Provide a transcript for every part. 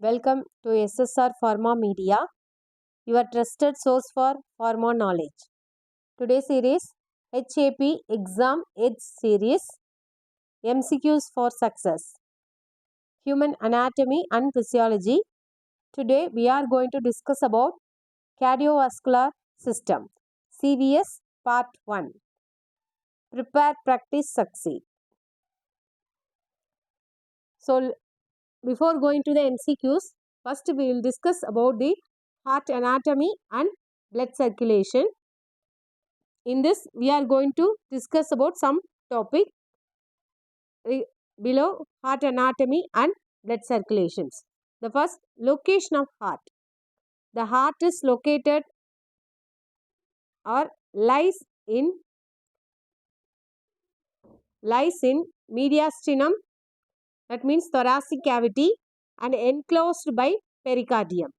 Welcome to SSR Pharma Media, your trusted source for pharma knowledge. Today's series HAP Exam Edge Series MCQs for Success, Human Anatomy and Physiology. Today we are going to discuss about Cardiovascular System, CVS Part 1. Prepare, Practice, Succeed. So, before going to the MCQs, first we will discuss about the heart anatomy and blood circulation. In this, we are going to discuss about some topic below heart anatomy and blood circulations. The first, location of heart. The heart is located or lies in mediastinum, that means thoracic cavity, and enclosed by pericardium.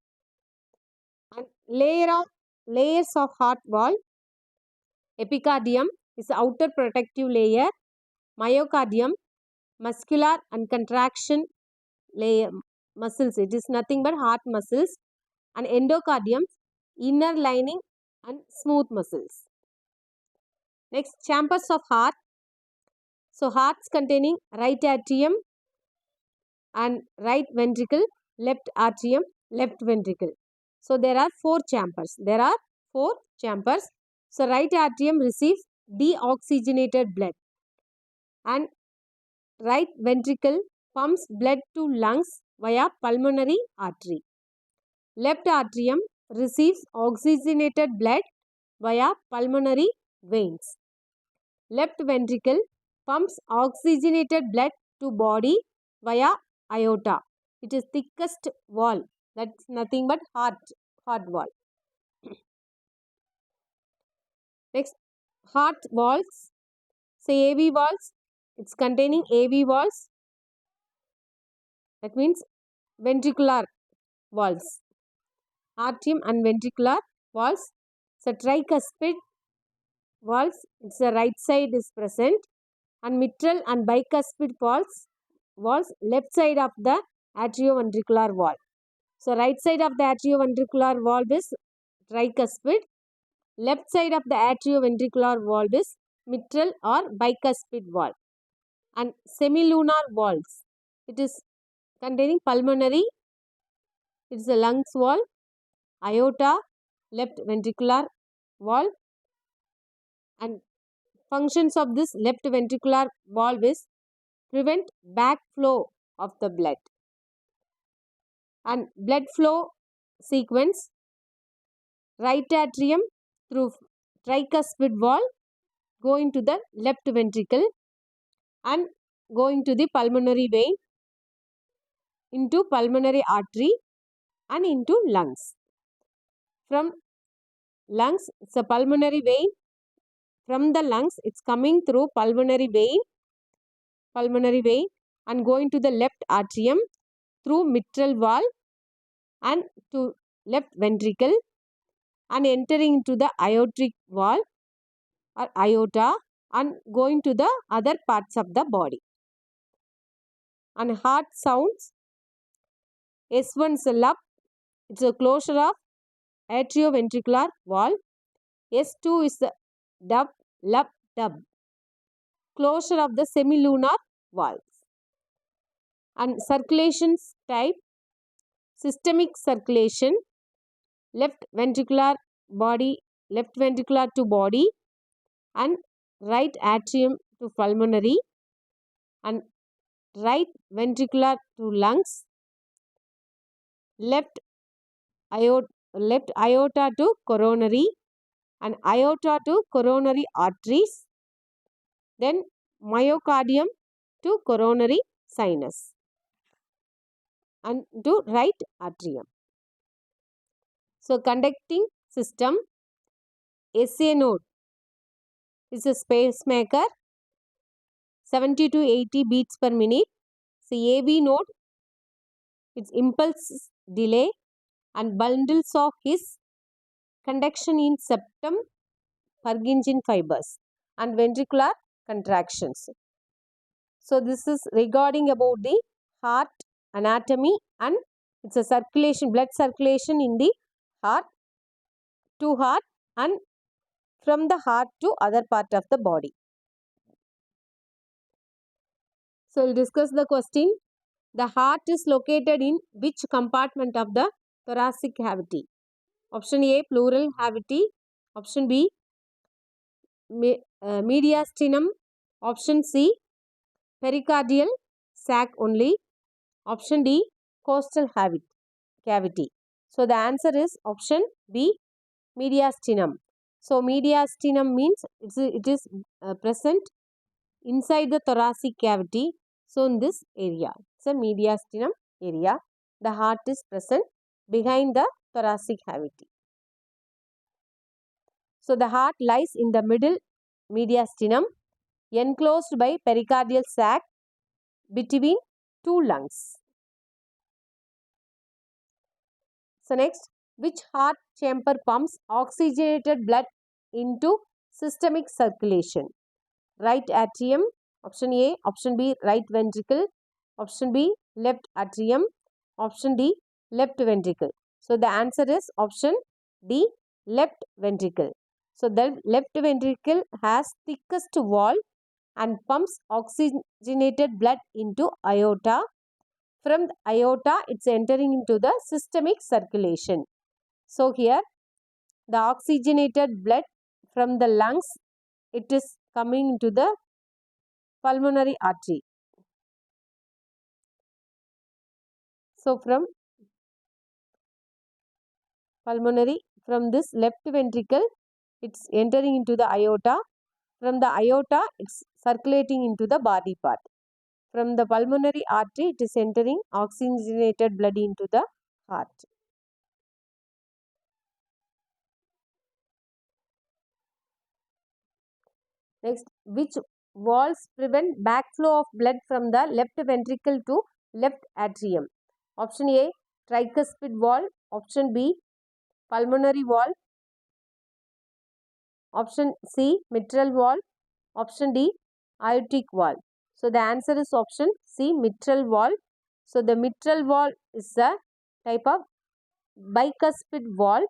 And layers of heart wall. Epicardium is the outer protective layer. Myocardium, muscular and contraction layer muscles. It is nothing but heart muscles. And endocardium, inner lining and smooth muscles. Next, chambers of heart. So, hearts containing right atrium and right ventricle, left atrium, left ventricle. So, there are four chambers. So, right atrium receives deoxygenated blood and right ventricle pumps blood to lungs via pulmonary artery. Left atrium receives oxygenated blood via pulmonary veins. Left ventricle pumps oxygenated blood to body via aorta. It is thickest wall. That's nothing but heart wall. Next, heart walls. Say AV walls. It's containing AV walls. That means ventricular walls. Atrium and ventricular walls. So tricuspid walls, it's the right side is present, and mitral and bicuspid walls left side of the atrioventricular wall. So right side of the atrioventricular wall is tricuspid, left side of the atrioventricular wall is mitral or bicuspid wall. And semilunar walls, it is containing pulmonary, it is a lungs wall, aorta, left ventricular wall, and functions of this left ventricular valve is prevent backflow of the blood. And blood flow sequence, right atrium through tricuspid wall going to the left ventricle and going to the pulmonary vein, into pulmonary artery and into lungs. From lungs, it's a pulmonary vein. From the lungs, it's coming through pulmonary vein and going to the left atrium through mitral wall and to left ventricle and entering into the aortic wall or aorta and going to the other parts of the body. And heart sounds, S1 is a lub, it's a closure of atrioventricular wall. S2 is the dub, closure of the semilunar valves. And circulations type, systemic circulation, left ventricular to body and right atrium to pulmonary and right ventricular to lungs, left aorta to coronary and aorta to coronary arteries, then myocardium to coronary sinus and to right atrium. So, conducting system, SA node is a pacemaker, 70 to 80 beats per minute. So, AV node, its impulse delay and bundles of his conduction in septum, Purkinje fibers and ventricular contractions. So, this is regarding about the heart anatomy and It's a circulation, blood circulation in the heart to heart and from the heart to other part of the body. So we'll discuss the question. The heart is located in which compartment of the thoracic cavity? Option A, pleural cavity. Option B, mediastinum. Option C, pericardial sac only. Option D, costal cavity. So the answer is option B, mediastinum. So mediastinum means it is present inside the thoracic cavity. So in this area, it's a mediastinum area. The heart is present behind the thoracic cavity. So the heart lies in the middle mediastinum, enclosed by pericardial sac between two lungs. So next, which heart chamber pumps oxygenated blood into systemic circulation? Right atrium, option A. Option B, right ventricle. Option B, left atrium. Option D, left ventricle. So the answer is option D, left ventricle. So the left ventricle has thickest wall and pumps oxygenated blood into aorta. From the aorta, it's entering into the systemic circulation. So here, the oxygenated blood from the lungs, it is coming into the pulmonary artery. So from pulmonary, from this left ventricle, it's entering into the aorta. From the aorta, it's circulating into the body part. From the pulmonary artery, it is entering oxygenated blood into the heart. Next, which valves prevent backflow of blood from the left ventricle to left atrium? Option A, tricuspid valve. Option B, pulmonary valve. Option C, mitral valve. Option D, aortic valve. So the answer is option C, mitral valve. So the mitral valve is a type of bicuspid valve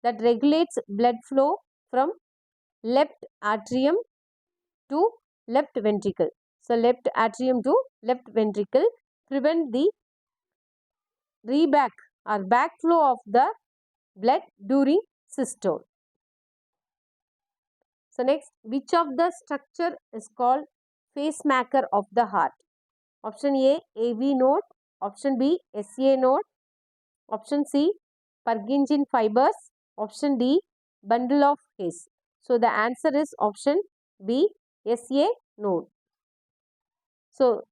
that regulates blood flow from left atrium to left ventricle. So left atrium to left ventricle prevent the reback or backflow of the blood during systole. So next, which of the structure is called pacemaker of the heart? Option A, AV node. Option B, SA node. Option C, Purkinje fibers. Option D, bundle of His. So the answer is option B, SA node. So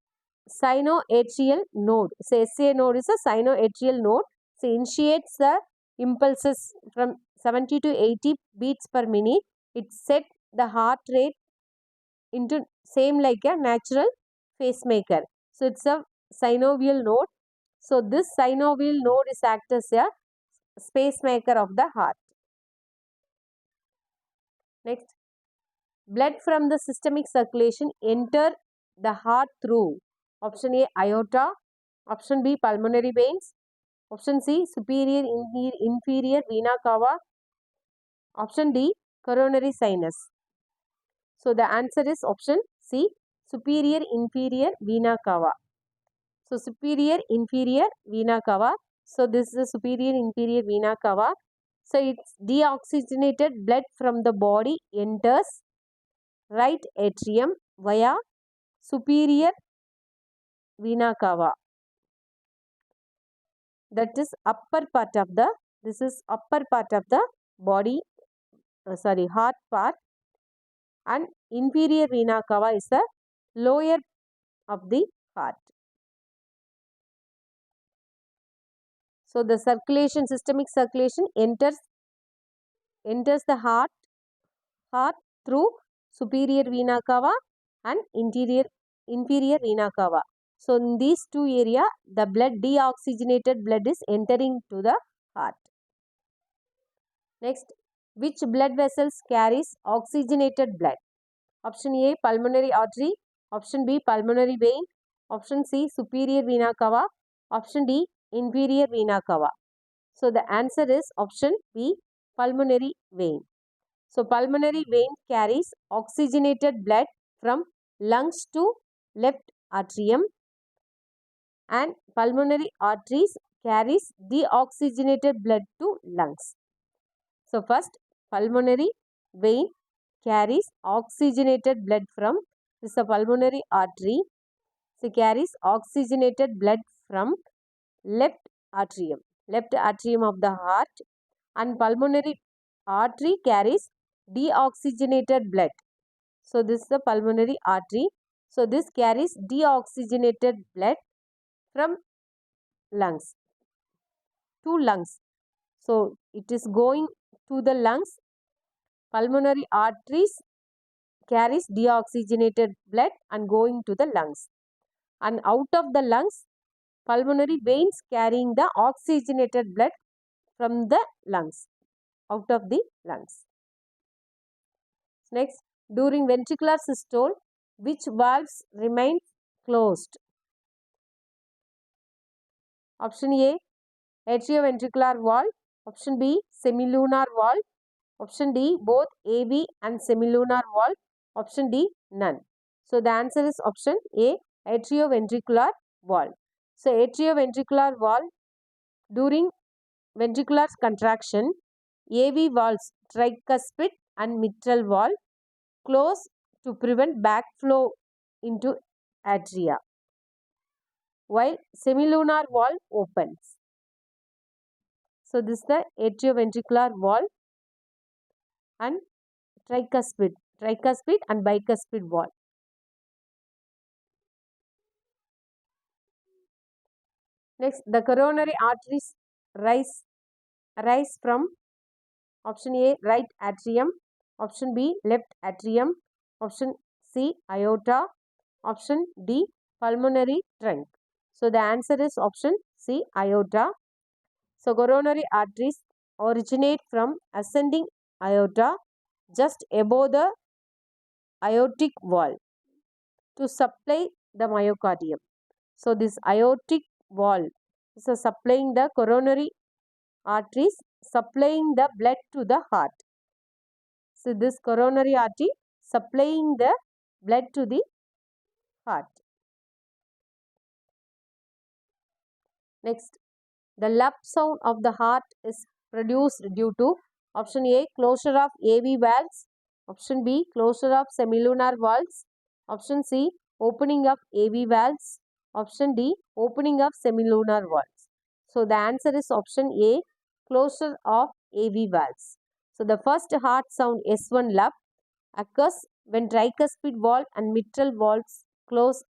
sinoatrial node. So SA node is a sinoatrial node. So initiates the impulses from 70 to 80 beats per minute. It set the heart rate into same like a natural pacemaker. So it's a synovial node. So this synovial node is act as a pacemaker of the heart. Next, blood from the systemic circulation enter the heart through option A, aorta. Option B, pulmonary veins. Option C, superior inferior vena cava. Option D, coronary sinus. So the answer is option C, superior inferior vena cava. So superior inferior vena cava. So this is the superior inferior vena cava. So it's deoxygenated blood from the body enters right atrium via superior vena cava. That is upper part of the, this is upper part of the body, heart part, and inferior vena cava is the lower of the heart. So the circulation, systemic circulation enters the heart through superior vena cava and inferior vena cava. So in these two areas, the blood, deoxygenated blood is entering to the heart. Next, which blood vessels carries oxygenated blood? Option A, pulmonary artery. Option B, pulmonary vein. Option C, superior vena cava. Option D, inferior vena cava. So the answer is option B, pulmonary vein. So pulmonary vein carries oxygenated blood from lungs to left atrium, and pulmonary arteries carries deoxygenated blood to lungs. So first, pulmonary vein carries oxygenated blood from, this is a pulmonary artery. So carries oxygenated blood from left atrium of the heart, and pulmonary artery carries deoxygenated blood. So this is the pulmonary artery. So this carries deoxygenated blood from lungs to lungs. So it is going to the lungs. Pulmonary arteries carries deoxygenated blood and going to the lungs. And out of the lungs, pulmonary veins carrying the oxygenated blood from the lungs, out of the lungs. Next, during ventricular systole, which valves remain closed? Option A, atrioventricular valve. Option B, semilunar valve. Option D, both AV and semilunar valve. Option D, none. So the answer is option A, atrioventricular valve. So atrioventricular valve, during ventricular contraction, AV valves, tricuspid and mitral valve, close to prevent backflow into atria, while semilunar valve opens. So this is the atrioventricular valve and tricuspid and bicuspid valve. Next, the coronary arteries rise from option A, right atrium, option B, left atrium, option C, aorta, option D, pulmonary trunk. So the answer is option C, aorta. So coronary arteries originate from ascending aorta just above the aortic valve to supply the myocardium. So this aortic valve is supplying the coronary arteries, supplying the blood to the heart. So this coronary artery supplying the blood to the heart. Next, the lump sound of the heart is produced due to option A, closure of AV valves, option B, closure of semilunar valves, option C, opening of AV valves, option D, opening of semilunar valves. So the answer is option A, closure of AV valves. So the first heart sound S1 lump occurs when tricuspid valve and mitral valves close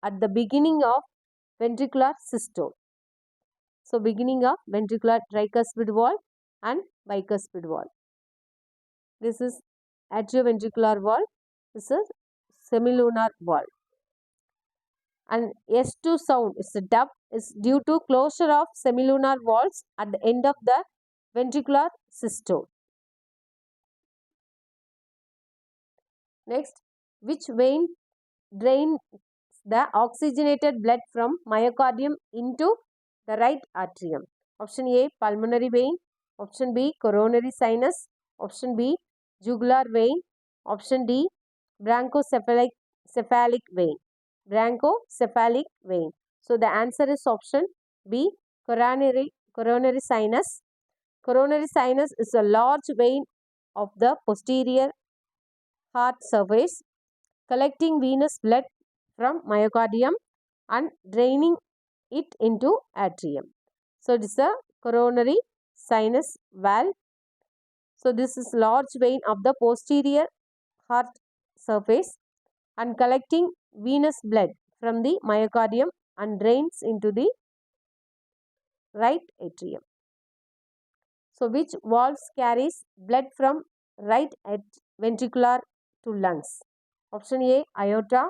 at the beginning of ventricular systole. So beginning of ventricular tricuspid valve and bicuspid valve. This is atrioventricular valve. This is semilunar valve. And S2 sound is a dub is due to closure of semilunar valves at the end of the ventricular systole. Next, which vein drains the oxygenated blood from myocardium into the right atrium? Option A, pulmonary vein. Option B, coronary sinus. Option B, jugular vein. Option D, bronchocephalic vein. Bronchocephalic vein. So the answer is option B, coronary sinus. Coronary sinus is a large vein of the posterior heart surface, collecting venous blood from myocardium and draining it into atrium. So it is a coronary sinus valve. So this is large vein of the posterior heart surface and collecting venous blood from the myocardium and drains into the right atrium. So which valves carries blood from right ventricular to lungs? Option A, aorta.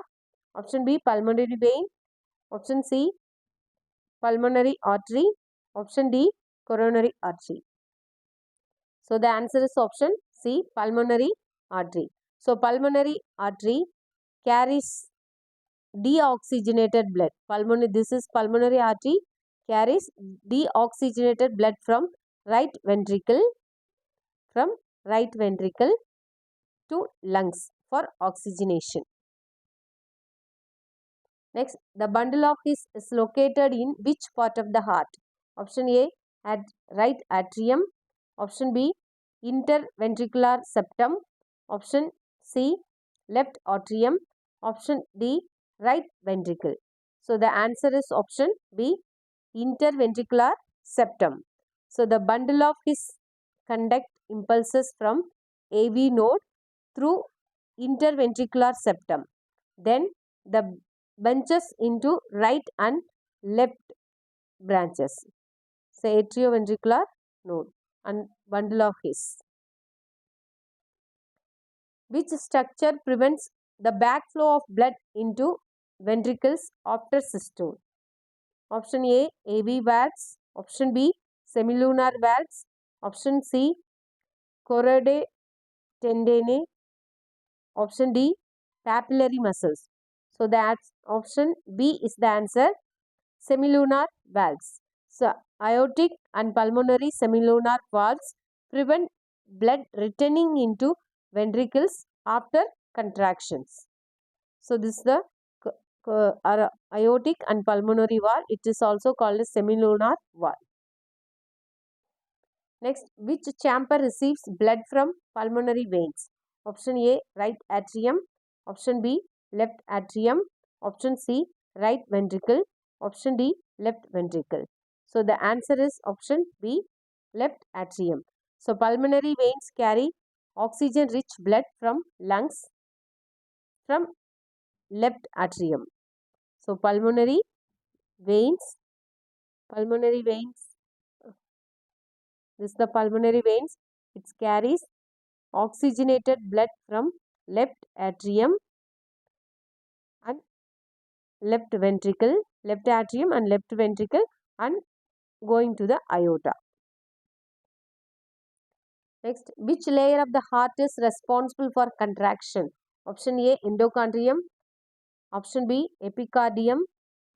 Option B, pulmonary vein. Option C, pulmonary artery. Option D, coronary artery. So the answer is option C, pulmonary artery. So pulmonary artery carries deoxygenated blood. This is pulmonary artery carries deoxygenated blood from right ventricle to lungs for oxygenation. Next, the bundle of his is located in which part of the heart? Option A, at right atrium. Option B, interventricular septum. Option C, left atrium. Option D, right ventricle. So the answer is option B, interventricular septum. So the bundle of his conduct impulses from AV node through interventricular septum. Then the bunches into right and left branches. Say atrioventricular node and bundle of his. Which structure prevents the backflow of blood into ventricles after systole? Option A, AV valves. Option B, semilunar valves. Option C, choroidal tendae. Option D, papillary muscles. So that's option B is the answer, semilunar valves. So aortic and pulmonary semilunar valves prevent blood returning into ventricles after contractions. So this is the aortic and pulmonary valve. It is also called a semilunar valve. Next, which chamber receives blood from pulmonary veins? Option A, right atrium. Option B, left atrium. Option C, right ventricle. Option D, left ventricle. So the answer is option B, left atrium. So pulmonary veins carry oxygen-rich blood from lungs from left atrium. So pulmonary veins, this is the pulmonary veins. It carries oxygenated blood from left atrium and left ventricle, left atrium and left ventricle, and going to the aorta. Next, which layer of the heart is responsible for contraction? Option A, endochondrium. Option B, epicardium.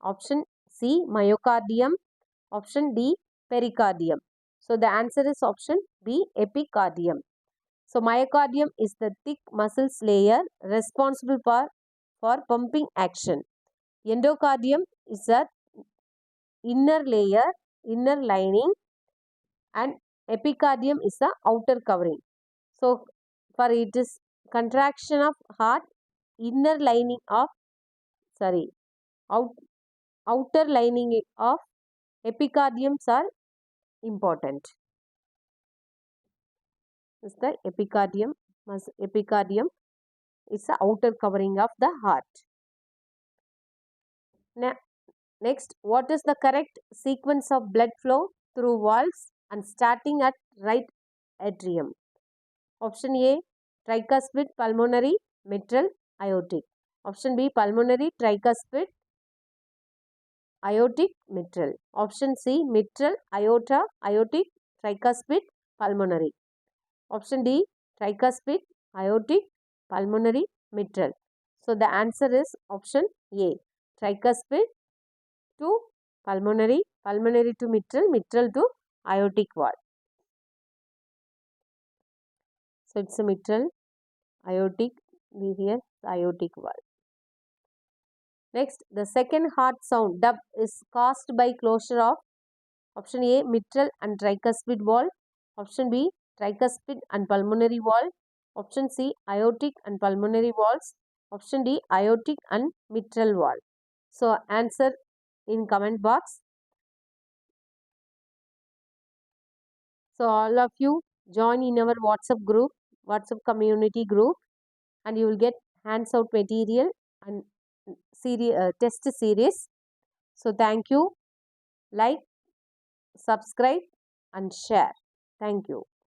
Option C, myocardium. Option D, pericardium. So the answer is option B, epicardium. So myocardium is the thick muscles layer responsible for pumping action. Endocardium is the inner layer, inner lining, and epicardium is the outer covering. So for it is contraction of heart, inner lining of outer lining of epicardiums are important. This is the epicardium. Epicardium is the outer covering of the heart. Next, what is the correct sequence of blood flow through valves and starting at right atrium? Option A, tricuspid, pulmonary, mitral, aortic. Option B, pulmonary, tricuspid, aortic, mitral. Option C, mitral, aorta, aortic, tricuspid, pulmonary. Option D, tricuspid, aortic, pulmonary, mitral. So the answer is option A, tricuspid to pulmonary, pulmonary to mitral, mitral to aortic valve. So it's a mitral, aortic, here aortic valve. Next, the second heart sound, dub, is caused by closure of option A, mitral and tricuspid valve. Option B, tricuspid and pulmonary valve. Option C, aortic and pulmonary valves. Option D, aortic and mitral valve. So answer in comment box. So all of you join in our WhatsApp group, WhatsApp community group, and you will get hands out material and test series. So thank you. Like, subscribe and share. Thank you.